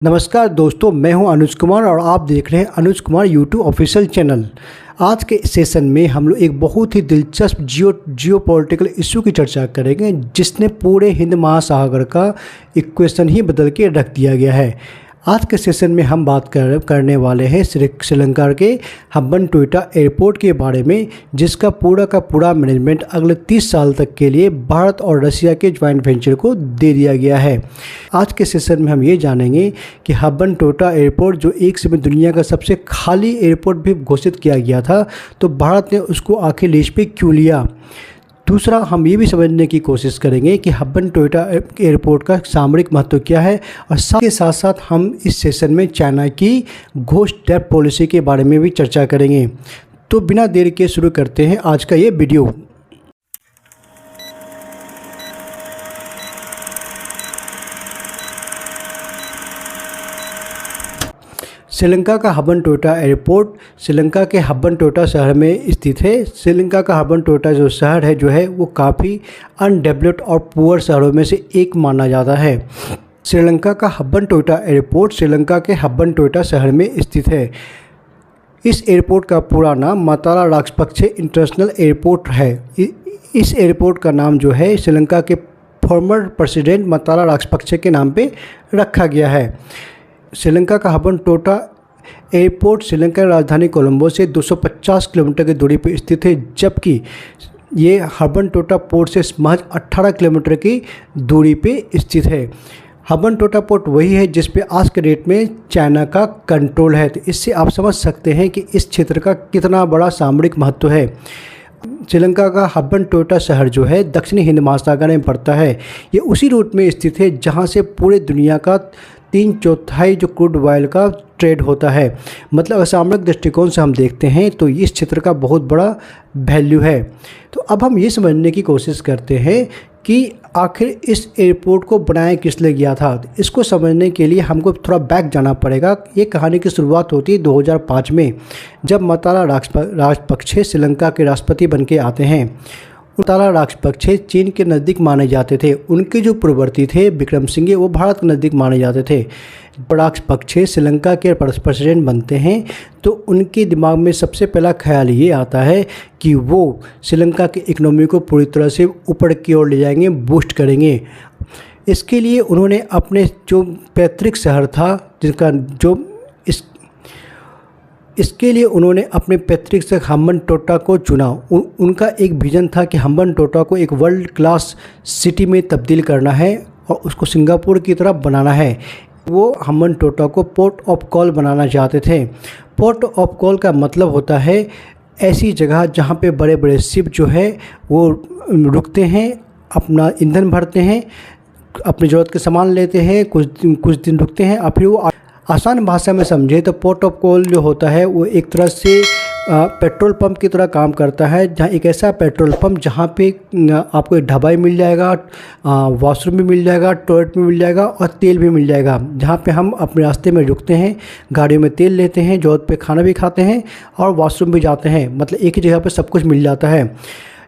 नमस्कार दोस्तों, मैं हूं अनुज कुमार और आप देख रहे हैं Anuj Kumar YouTube official channel. आज के सेशन में हम लोग एक बहुत ही दिलचस्प जियो पॉलिटिकल इशू की चर्चा करेंगे जिसने पूरे हिंद महासागर का इक्वेशन ही बदल के रख दिया गया है। आज के सेशन में हम बात करने वाले हैं श्रीलंका के हम्बनटोटा एयरपोर्ट के बारे में, जिसका पूरा का पूरा मैनेजमेंट अगले 30 साल तक के लिए भारत और रशिया के ज्वाइंट वेंचर को दे दिया गया है। आज के सेशन में हम ये जानेंगे कि हम्बनटोटा एयरपोर्ट, जो एक समय दुनिया का सबसे खाली एयरपोर्ट भी घोषित किया गया था, तो भारत ने उसको आखिर लीज पे क्यों लिया। दूसरा, हम ये भी समझने की कोशिश करेंगे कि हम्बनटोटा एयरपोर्ट का सामरिक महत्व क्या है, और साथ के साथ साथ हम इस सेशन में चाइना की घोस्ट डेप्थ पॉलिसी के बारे में भी चर्चा करेंगे। तो बिना देर के शुरू करते हैं आज का ये वीडियो। श्रीलंका का हम्बनटोटा एयरपोर्ट श्रीलंका के हम्बनटोटा शहर में स्थित है। श्रीलंका का हम्बनटोटा जो शहर है वो काफ़ी अनडेवलप्ड और पुअर शहरों में से एक माना जाता है। श्रीलंका का हम्बनटोटा एयरपोर्ट श्रीलंका के हम्बनटोटा शहर में स्थित है। इस एयरपोर्ट का पूरा नाम मताला राजपक्षे इंटरनेशनल एयरपोर्ट है। इस एयरपोर्ट का नाम जो है श्रीलंका के फॉर्मर प्रेसिडेंट मताला राजपक्षे के नाम पे रखा गया है। श्रीलंका का हम्बनटोटा एयरपोर्ट श्रीलंका की राजधानी कोलंबो से 250 किलोमीटर की दूरी पर स्थित है, जबकि ये हम्बनटोटा पोर्ट से महज 18 किलोमीटर की दूरी पे स्थित है। हम्बनटोटा पोर्ट वही है जिस पे आज के डेट में चाइना का कंट्रोल है। तो इससे आप समझ सकते हैं कि इस क्षेत्र का कितना बड़ा सामरिक महत्व है। श्रीलंका का हम्बनटोटा शहर जो है दक्षिणी हिंद महासागर में पड़ता है। ये उसी रूट में स्थित है जहाँ से पूरे दुनिया का 3/4 जो क्रूड ऑयल का ट्रेड होता है। मतलब सामरिक दृष्टिकोण से हम देखते हैं तो इस क्षेत्र का बहुत बड़ा वैल्यू है। तो अब हम ये समझने की कोशिश करते हैं कि आखिर इस एयरपोर्ट को बनाया किस लिए गया था। इसको समझने के लिए हमको थोड़ा बैक जाना पड़ेगा। ये कहानी की शुरुआत होती है 2005 में, जब मताला राजपक्षे श्रीलंका के राष्ट्रपति बन के आते हैं। मताला राजपक्षे चीन के नज़दीक माने जाते थे। उनके जो पूर्ववर्ती थे विक्रम सिंघे, वो भारत के नज़दीक माने जाते थे। राजपक्षे श्रीलंका के प्रेसिडेंट बनते हैं तो उनके दिमाग में सबसे पहला ख्याल ये आता है कि वो श्रीलंका की इकोनॉमी को पूरी तरह से ऊपर की ओर ले जाएंगे, बूस्ट करेंगे। इसके लिए उन्होंने अपने जो पैतृक शहर था इसके लिए उन्होंने अपने पैतृक से हम्बनटोटा को चुना। उनका एक विजन था कि हम्बनटोटा को एक वर्ल्ड क्लास सिटी में तब्दील करना है और उसको सिंगापुर की तरफ बनाना है। वो हम्बनटोटा को पोर्ट ऑफ कॉल बनाना चाहते थे। पोर्ट ऑफ कॉल का मतलब होता है ऐसी जगह जहाँ पे बड़े बड़े शिप जो है वो रुकते हैं, अपना ईंधन भरते हैं, अपनी ज़रूरत के सामान लेते हैं, कुछ दिन रुकते हैं और फिर वो आसान भाषा में समझे तो पोर्ट ऑफ कॉल जो होता है वो एक तरह से पेट्रोल पंप की तरह काम करता है। जहाँ एक ऐसा पेट्रोल पंप जहाँ पे आपको ढाबा मिल जाएगा, वॉशरूम भी मिल जाएगा, टॉयलेट भी मिल जाएगा और तेल भी मिल जाएगा। जहाँ पे हम अपने रास्ते में रुकते हैं, गाड़ियों में तेल लेते हैं, ज़रूरत पे खाना भी खाते हैं और वॉशरूम भी जाते हैं। मतलब एक ही जगह पे सब कुछ मिल जाता है।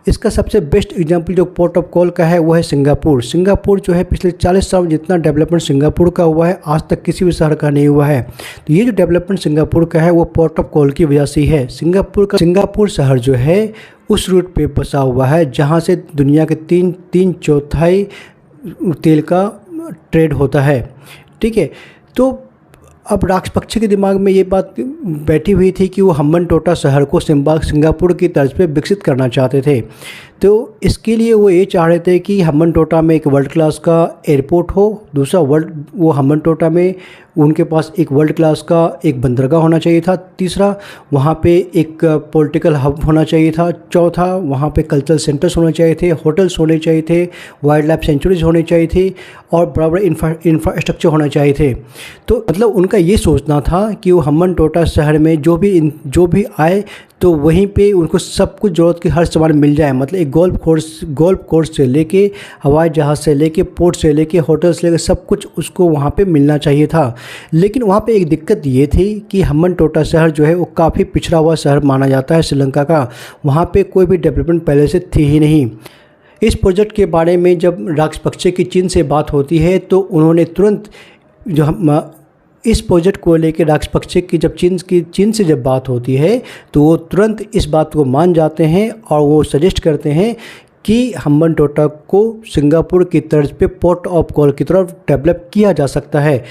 इसका सबसे बेस्ट एग्जांपल जो पोर्ट ऑफ कॉल का है वो है सिंगापुर। सिंगापुर जो है पिछले 40 साल में जितना डेवलपमेंट सिंगापुर का हुआ है आज तक किसी भी शहर का नहीं हुआ है। तो ये जो डेवलपमेंट सिंगापुर का है वो पोर्ट ऑफ कॉल की वजह से ही है। सिंगापुर शहर जो है उस रूट पे बसा हुआ है जहाँ से दुनिया के 3/4 तेल का ट्रेड होता है। ठीक है, तो अब राजपक्षे के दिमाग में ये बात बैठी हुई थी कि वो हम्बनटोटा शहर को सिंगापुर की तर्ज पे विकसित करना चाहते थे। तो इसके लिए वो ये चाह रहे थे कि हम्बनटोटा में एक वर्ल्ड क्लास का एयरपोर्ट हो। दूसरा, वो हम्बनटोटा में उनके पास एक वर्ल्ड क्लास का एक बंदरगाह होना चाहिए था। तीसरा, वहाँ पे एक पॉलिटिकल हब होना चाहिए था। चौथा, वहाँ पे कल्चरल सेंटर्स होने चाहिए थे, होटल्स होने चाहिए थे, वाइल्ड लाइफ सेंचुरीज होने चाहिए थी और बड़ा बड़ा इंफ्रास्ट्रक्चर होना चाहिए थे। तो मतलब उनका ये सोचना था कि वो हम्बनटोटा शहर में जो भी आए तो वहीं पे उनको सब कुछ ज़रूरत की हर सामान मिल जाए। मतलब एक गोल्फ कोर्स से लेके हवाई जहाज़ से लेके पोर्ट से लेके होटल से लेके सब कुछ उसको वहाँ पे मिलना चाहिए था। लेकिन वहाँ पे एक दिक्कत ये थी कि हम्बनटोटा शहर जो है वो काफ़ी पिछड़ा हुआ शहर माना जाता है श्रीलंका का। वहाँ पे कोई भी डेवलपमेंट पहले से थी ही नहीं। इस प्रोजेक्ट के बारे में जब राजपक्षे की चीन से बात होती है तो उन्होंने तुरंत जो इस प्रोजेक्ट को लेकर राजपक्षे की जब चीन से जब बात होती है तो वो तुरंत इस बात को मान जाते हैं और वो सजेस्ट करते हैं कि हम्बनटोटा को सिंगापुर की तर्ज पे पोर्ट ऑफ कॉल की तरफ डेवलप किया जा सकता है।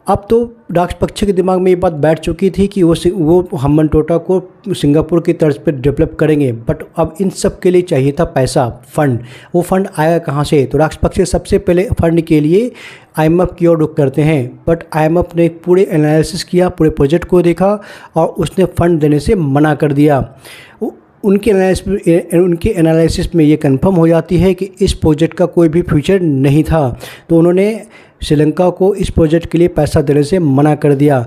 अब तो राजपक्षे के दिमाग में ये बात बैठ चुकी थी कि वो हम्बनटोटा को सिंगापुर की तर्ज पे डेवलप करेंगे, बट अब इन सब के लिए चाहिए था पैसा, फंड। वो फंड आया कहाँ से? तो राजपक्षे सबसे पहले फंड के लिए IMF की ओर रुख करते हैं, बट IMF ने एक पूरे एनालिसिस किया, पूरे प्रोजेक्ट को देखा और उसने फ़ंड देने से मना कर दिया। उनके एनालिसिस में ये कंफर्म हो जाती है कि इस प्रोजेक्ट का कोई भी फ्यूचर नहीं था, तो उन्होंने श्रीलंका को इस प्रोजेक्ट के लिए पैसा देने से मना कर दिया।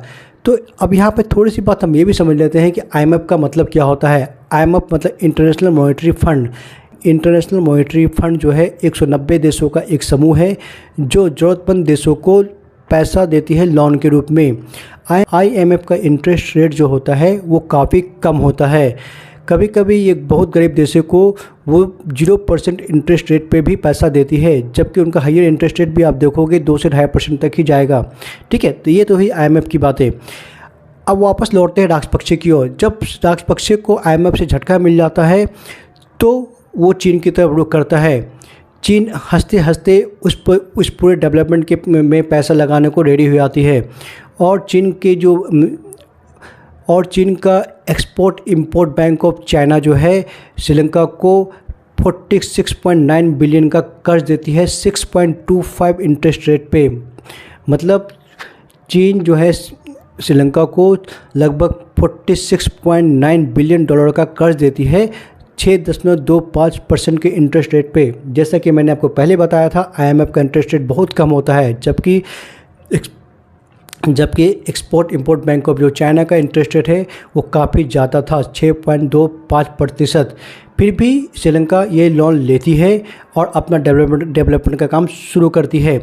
तो अब यहाँ पे थोड़ी सी बात हम ये भी समझ लेते हैं कि IMF का मतलब क्या होता है। IMF मतलब international monetary fund. International monetary fund जो है 190 देशों का एक समूह है जो ज़रूरतमंद देशों को पैसा देती है लोन के रूप में। IMF का इंटरेस्ट रेट जो होता है वो काफ़ी कम होता है। कभी कभी ये बहुत गरीब देशों को वो 0% इंटरेस्ट रेट पे भी पैसा देती है, जबकि उनका हायर इंटरेस्ट रेट भी आप देखोगे 2 से 2.5% तक ही जाएगा। ठीक है, तो ये तो ही IMF की बात है। अब वापस लौटते हैं राजपक्षे की ओर। जब राजपक्षे को IMF से झटका मिल जाता है तो वो चीन की तरफ रुख करता है। चीन हंसते हंसते उस पूरे डेवलपमेंट में पैसा लगाने को रेडी हो जाती है और चीन का export import bank of China जो है श्रीलंका को 46.9 बिलियन का कर्ज देती है 6.25 इंटरेस्ट रेट पे। मतलब चीन जो है श्रीलंका को लगभग 46.9 बिलियन डॉलर का कर्ज देती है 6.25% के इंटरेस्ट रेट पे। जैसा कि मैंने आपको पहले बताया था, IMF का इंटरेस्ट रेट बहुत कम होता है, जबकि एक्सपोर्ट इंपोर्ट बैंक ऑफ जो चाइना का इंटरेस्ट रेट है वो काफ़ी ज़्यादा था, 6.25%। फिर भी श्रीलंका ये लोन लेती है और अपना डेवलपमेंट का काम शुरू करती है।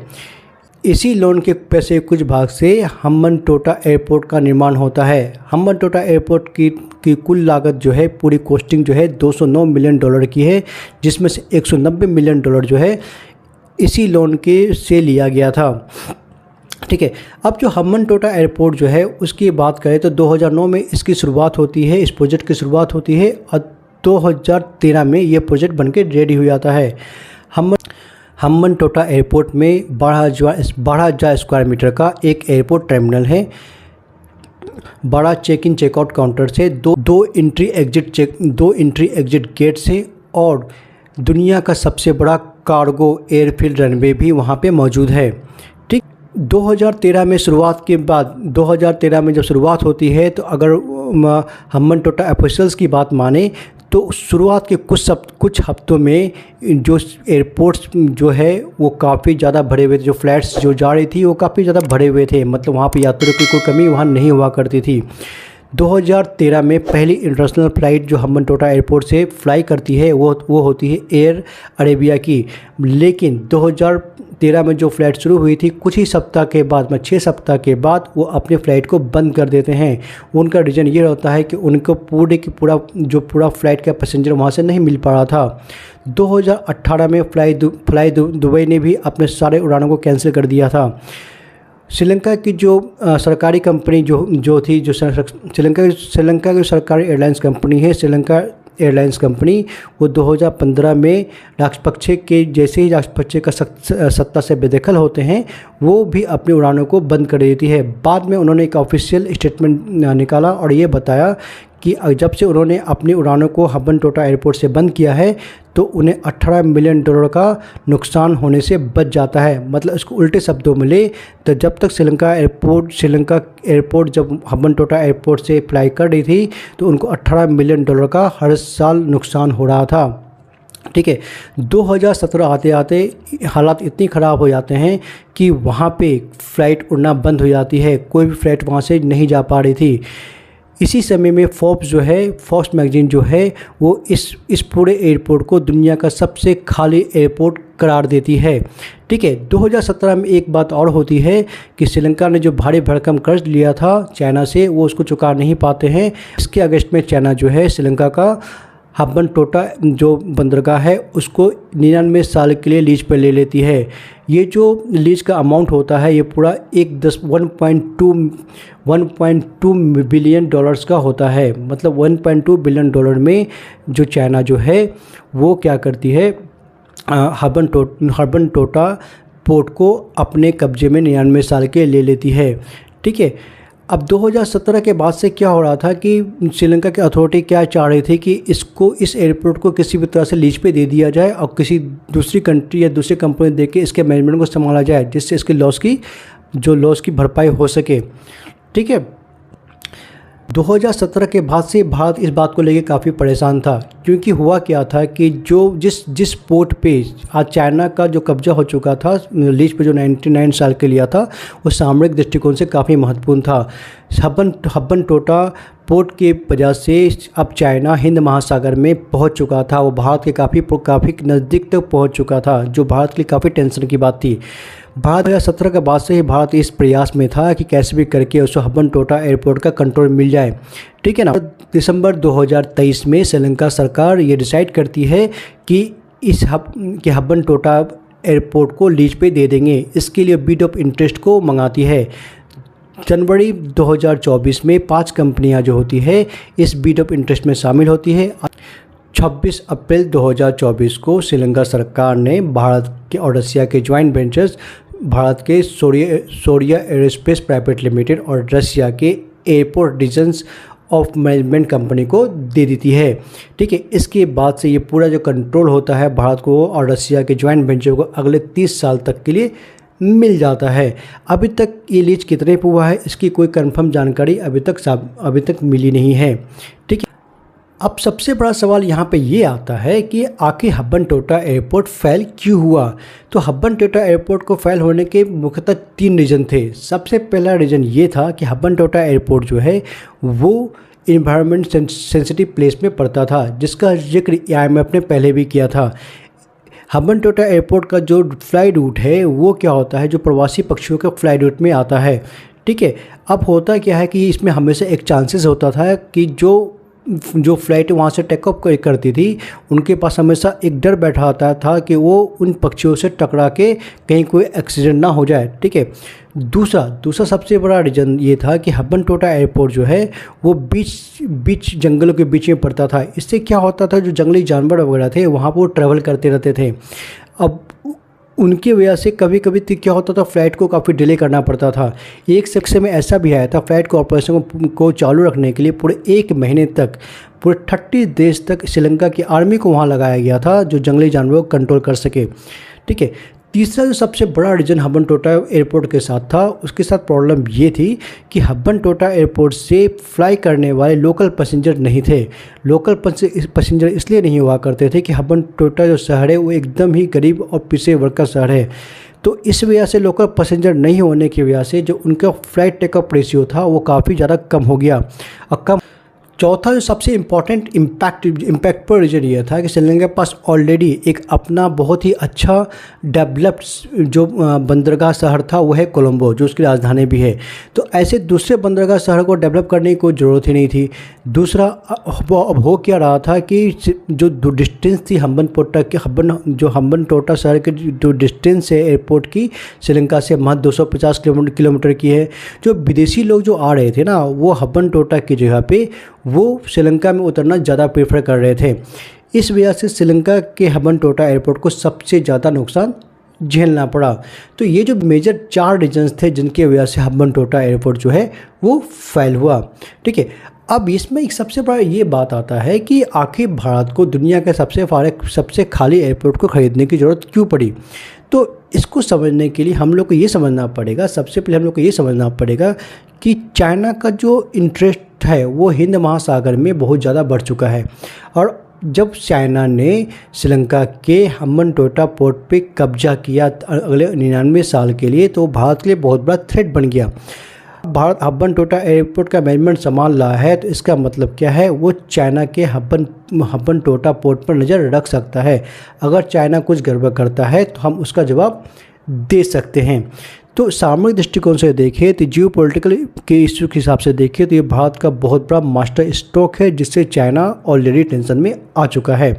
इसी लोन के पैसे कुछ भाग से हम्बनटोटा एयरपोर्ट का निर्माण होता है। हम्बनटोटा एयरपोर्ट की कुल लागत जो है, पूरी कॉस्टिंग जो है 209 मिलियन डॉलर की है, जिसमें से 190 मिलियन डॉलर जो है इसी लोन के से लिया गया था। ठीक है, अब जो हम्बनटोटा एयरपोर्ट जो है उसकी बात करें तो 2009 में इसकी शुरुआत होती है, इस प्रोजेक्ट की शुरुआत होती है और 2013 में ये प्रोजेक्ट बनके रेडी हो जाता है। हम्बनटोटा एयरपोर्ट में 12,000 स्क्वायर मीटर का एक एयरपोर्ट टर्मिनल है। बड़ा चेक इन चेकआउट काउंटर से दो एंट्री एग्जिट गेट से और दुनिया का सबसे बड़ा कार्गो एयरफील्ड रनवे भी वहाँ पे मौजूद है। 2013 में शुरुआत के बाद 2013 में जब शुरुआत होती है तो अगर हम्बनटोटा ऑफिशियल्स की बात माने तो शुरुआत के कुछ हफ्तों में जो एयरपोर्ट्स जो है वो काफ़ी ज़्यादा भरे हुए थे। जो फ्लाइट्स जो जा रही थी वो काफ़ी ज़्यादा भरे हुए थे, मतलब वहाँ पे यात्रियों की कोई कमी वहाँ नहीं हुआ करती थी। 2013 में पहली इंटरनेशनल फ़्लाइट जो हम्बनटोटा एयरपोर्ट से फ्लाई करती है वो होती है एयर अरेबिया की। लेकिन 2013 में जो फ़्लाइट शुरू हुई थी कुछ ही सप्ताह के बाद, 6 सप्ताह के बाद वो अपने फ़्लाइट को बंद कर देते हैं। उनका रीज़न ये होता है कि उनको पूरा फ़्लाइट का पैसेंजर वहाँ से नहीं मिल पा रहा था। 2018 में फ्लाई दुबई ने भी अपने सारे उड़ानों को कैंसिल कर दिया था। श्रीलंका की जो सरकारी कंपनी जो थी, जो श्रीलंका की सरकारी एयरलाइंस कंपनी है, श्रीलंका एयरलाइंस कंपनी, वो 2015 में राजपक्षे के जैसे ही राजपक्षे का सत्ता से बेदखल होते हैं वो भी अपनी उड़ानों को बंद कर देती है। बाद में उन्होंने एक ऑफिशियल स्टेटमेंट निकाला और ये बताया कि जब से उन्होंने अपनी उड़ानों को हम्बनटोटा एयरपोर्ट से बंद किया है तो उन्हें 18 मिलियन डॉलर का नुकसान होने से बच जाता है। मतलब इसको उल्टे शब्दों में ले तो जब तक श्रीलंका एयरपोर्ट जब हम्बनटोटा एयरपोर्ट से फ्लाई कर रही थी तो उनको 18 मिलियन डॉलर का हर साल नुकसान हो रहा था। ठीक है, 2017 आते आते हालात इतनी ख़राब हो जाते हैं कि वहाँ पे फ़्लाइट उड़ना बंद हो जाती है, कोई भी फ़्लाइट वहाँ से नहीं जा पा रही थी। इसी समय में फोर्ब्स मैगजीन जो है वो इस पूरे एयरपोर्ट को दुनिया का सबसे खाली एयरपोर्ट करार देती है। ठीक है, 2017 में एक बात और होती है कि श्रीलंका ने जो भारी भरकम कर्ज लिया था चाइना से वो उसको चुका नहीं पाते हैं। इसके अगस्त में चाइना जो है श्रीलंका का हब्बन टोटा जो बंदरगाह है उसको 99 साल के लिए लीज पर ले लेती है। ये जो लीज का अमाउंट होता है ये पूरा 1.2 बिलियन डॉलर्स का होता है। मतलब 1.2 बिलियन डॉलर में जो चाइना जो है वो क्या करती है, हब्बन टोटा पोर्ट को अपने कब्जे में 99 साल के ले लेती है। ठीक है, अब 2017 के बाद से क्या हो रहा था कि श्रीलंका की अथॉरिटी क्या चाह रही थी कि इस एयरपोर्ट को किसी भी तरह से लीज पे दे दिया जाए और किसी दूसरी कंट्री या दूसरी कंपनी दे के इसके मैनेजमेंट को संभाला जाए, जिससे इसके लॉस की भरपाई हो सके। ठीक है, 2017 के बाद से भारत इस बात को लेकर काफ़ी परेशान था, क्योंकि हुआ क्या था कि जिस पोर्ट पे आज चाइना का जो कब्जा हो चुका था लीज पे, जो 99 साल के लिया था, वो सामरिक दृष्टिकोण से काफ़ी महत्वपूर्ण था। हब्बन टोटा पोर्ट के वजह से अब चाइना हिंद महासागर में पहुंच चुका था, वो भारत के काफ़ी नज़दीक तक पहुंच चुका था, जो भारत के लिए काफ़ी टेंशन की बात थी। भारत 2017 के बाद से ही भारत इस प्रयास में था कि कैसे भी करके उसको हब्बन टोटा एयरपोर्ट का कंट्रोल मिल जाए। ठीक है ना। दिसंबर 2023 में श्रीलंका सरकार ये डिसाइड करती है कि हब्बन टोटा एयरपोर्ट को लीज पे दे देंगे। इसके लिए बिड ऑफ इंटरेस्ट को मंगाती है। जनवरी 2024 में 5 कंपनियां जो होती है इस बिड ऑफ इंटरेस्ट में शामिल होती है। 26 अप्रैल 2024 को श्रीलंका सरकार ने भारत के और रसिया के ज्वाइंट वेंचर्स, भारत के सोरिया एरोस्पेस प्राइवेट लिमिटेड और रसिया के airport divisions of management company को दे देती है। ठीक है, इसके बाद से ये पूरा जो कंट्रोल होता है भारत को और रसिया के ज्वाइंट वेंचर को अगले 30 साल तक के लिए मिल जाता है। अभी तक ये लीज कितने पे हुआ है इसकी कोई कंफर्म जानकारी अभी तक मिली नहीं है। ठीक है, अब सबसे बड़ा सवाल यहाँ पे ये आता है कि आखिर हब्बन टोटा एयरपोर्ट फेल क्यों हुआ। तो हब्बन टोटा एयरपोर्ट को फेल होने के मुख्यतः 3 रीज़न थे। सबसे पहला रीज़न ये था कि हब्बन टोटा एयरपोर्ट जो है वो इन्वायरमेंट सेंसिटिव प्लेस में पड़ता था, जिसका जिक्र IMF ने पहले भी किया था। हब्बन टोटा एयरपोर्ट का जो फ्लाई रूट है वो क्या होता है, जो प्रवासी पक्षियों के फ्लाई रूट में आता है। ठीक है, अब होता क्या है कि इसमें हमेशा एक चांसेस होता था कि जो फ्लाइट वहाँ से टेक ऑफ करती थी उनके पास हमेशा एक डर बैठा आता था कि वो उन पक्षियों से टकरा के कहीं कोई एक्सीडेंट ना हो जाए। ठीक है, दूसरा सबसे बड़ा रीज़न ये था कि हब्बन टोटा एयरपोर्ट जो है वो बीच जंगलों के बीच में पड़ता था। इससे क्या होता था, जो जंगली जानवर वगैरह थे वहाँ पर वो ट्रैवल करते रहते थे। अब उनकी वजह से कभी कभी क्या होता था, फ़्लाइट को काफ़ी डिले करना पड़ता था। एक सेक्शन में ऐसा भी आया था, फ़्लाइट को ऑपरेशन को चालू रखने के लिए पूरे 1 महीने तक पूरे 30 देश तक श्रीलंका की आर्मी को वहाँ लगाया गया था, जो जंगली जानवरों को कंट्रोल कर सके। ठीक है, तीसरा जो सबसे बड़ा रीजन हब्बन टोटा एयरपोर्ट के साथ था, उसके साथ प्रॉब्लम ये थी कि हब्बन टोटा एयरपोर्ट से फ्लाई करने वाले लोकल पैसेंजर नहीं थे। लोकल पैसेंजर इसलिए नहीं हुआ करते थे कि हब्बन टोटा जो शहर है वो एकदम ही गरीब और पिछड़े वर्ग का शहर है। तो इस वजह से लोकल पैसेंजर नहीं होने की वजह से जो उनका फ्लाइट टेकअप रेशियो था वो काफ़ी ज़्यादा कम हो गया। और चौथा जो सबसे इम्पैक्टफुल रीजन ये था कि श्रीलंका के पास ऑलरेडी एक अपना बहुत ही अच्छा डेवलप्ड जो बंदरगाह शहर था वो है कोलंबो, जो उसकी राजधानी भी है। तो ऐसे दूसरे बंदरगाह शहर को डेवलप करने की कोई ज़रूरत ही नहीं थी। दूसरा अब हो क्या रहा था कि जो डिस्टेंस थी हब्बन टोटा शहर के जो डिस्टेंस है एयरपोर्ट की श्रीलंका से महज 250 किलोमीटर की है। जो विदेशी लोग जो आ रहे थे ना, वो हब्बन टोटा की जगह पे वो श्रीलंका में उतरना ज़्यादा प्रेफर कर रहे थे। इस वजह से श्रीलंका के हब्बन टोटा एयरपोर्ट को सबसे ज़्यादा नुकसान झेलना पड़ा। तो ये जो मेजर 4 रीजन्स थे जिनकी वजह से हब्बन टोटा एयरपोर्ट जो है वो फेल हुआ। ठीक है, अब इसमें एक सबसे बड़ा ये बात आता है कि आखिर भारत को दुनिया के सबसे खाली एयरपोर्ट को ख़रीदने की ज़रूरत क्यों पड़ी। तो इसको समझने के लिए हम लोग को ये समझना पड़ेगा, सबसे पहले हम लोग को ये समझना पड़ेगा कि चाइना का जो इंटरेस्ट है वो हिंद महासागर में बहुत ज़्यादा बढ़ चुका है। और जब चाइना ने श्रीलंका के हब्बन टोटा पोर्ट पे कब्जा किया अगले 99 साल के लिए, तो भारत के लिए बहुत बड़ा थ्रेट बन गया। भारत हब्बन टोटा एयरपोर्ट का मैनेजमेंट संभाल रहा है, तो इसका मतलब क्या है, वो चाइना के हब्बन टोटा पोर्ट पर नज़र रख सकता है। अगर चाइना कुछ गड़बड़ करता है तो हम उसका जवाब दे सकते हैं। तो सामरिक दृष्टिकोण से देखें तो जियो पॉलिटिकल के इश्यू के हिसाब से देखें तो ये भारत का बहुत बड़ा मास्टर स्ट्रोक है, जिससे चाइना ऑलरेडी टेंशन में आ चुका है।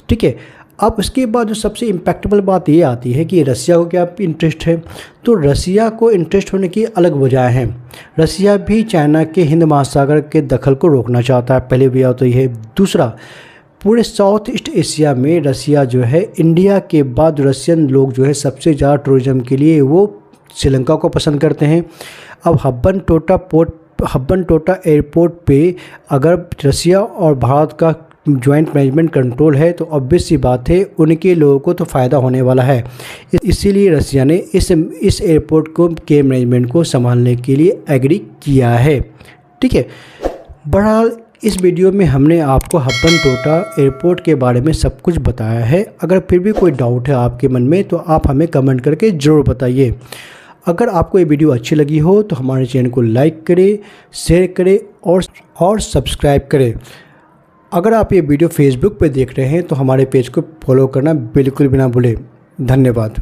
ठीक है, अब इसके बाद जो सबसे इम्पैक्टेबल बात ये आती है कि रसिया को क्या इंटरेस्ट है। तो रसिया को इंटरेस्ट होने की अलग वजह है। रसिया भी चाइना के हिंद महासागर के दखल को रोकना चाहता है, पहले भी तो ये है। दूसरा, पूरे साउथ ईस्ट एशिया में रसिया जो है, इंडिया के बाद रशियन लोग जो है सबसे ज़्यादा टूरिज़्म के लिए वो श्रीलंका को पसंद करते हैं। अब हब्बन टोटा एयरपोर्ट पे अगर रसिया और भारत का जॉइंट मैनेजमेंट कंट्रोल है तो ऑब्वियस सी बात है उनके लोगों को तो फ़ायदा होने वाला है। इसीलिए रसिया ने इस एयरपोर्ट के मैनेजमेंट को संभालने के लिए एग्री किया है। ठीक है, बहरहाल इस वीडियो में हमने आपको हब्बन टोटा एयरपोर्ट के बारे में सब कुछ बताया है। अगर फिर भी कोई डाउट है आपके मन में तो आप हमें कमेंट करके ज़रूर बताइए। अगर आपको ये वीडियो अच्छी लगी हो तो हमारे चैनल को लाइक करें, शेयर करें और सब्सक्राइब करें। अगर आप ये वीडियो फेसबुक पे देख रहे हैं तो हमारे पेज को फॉलो करना बिल्कुल भी ना भूलें। धन्यवाद।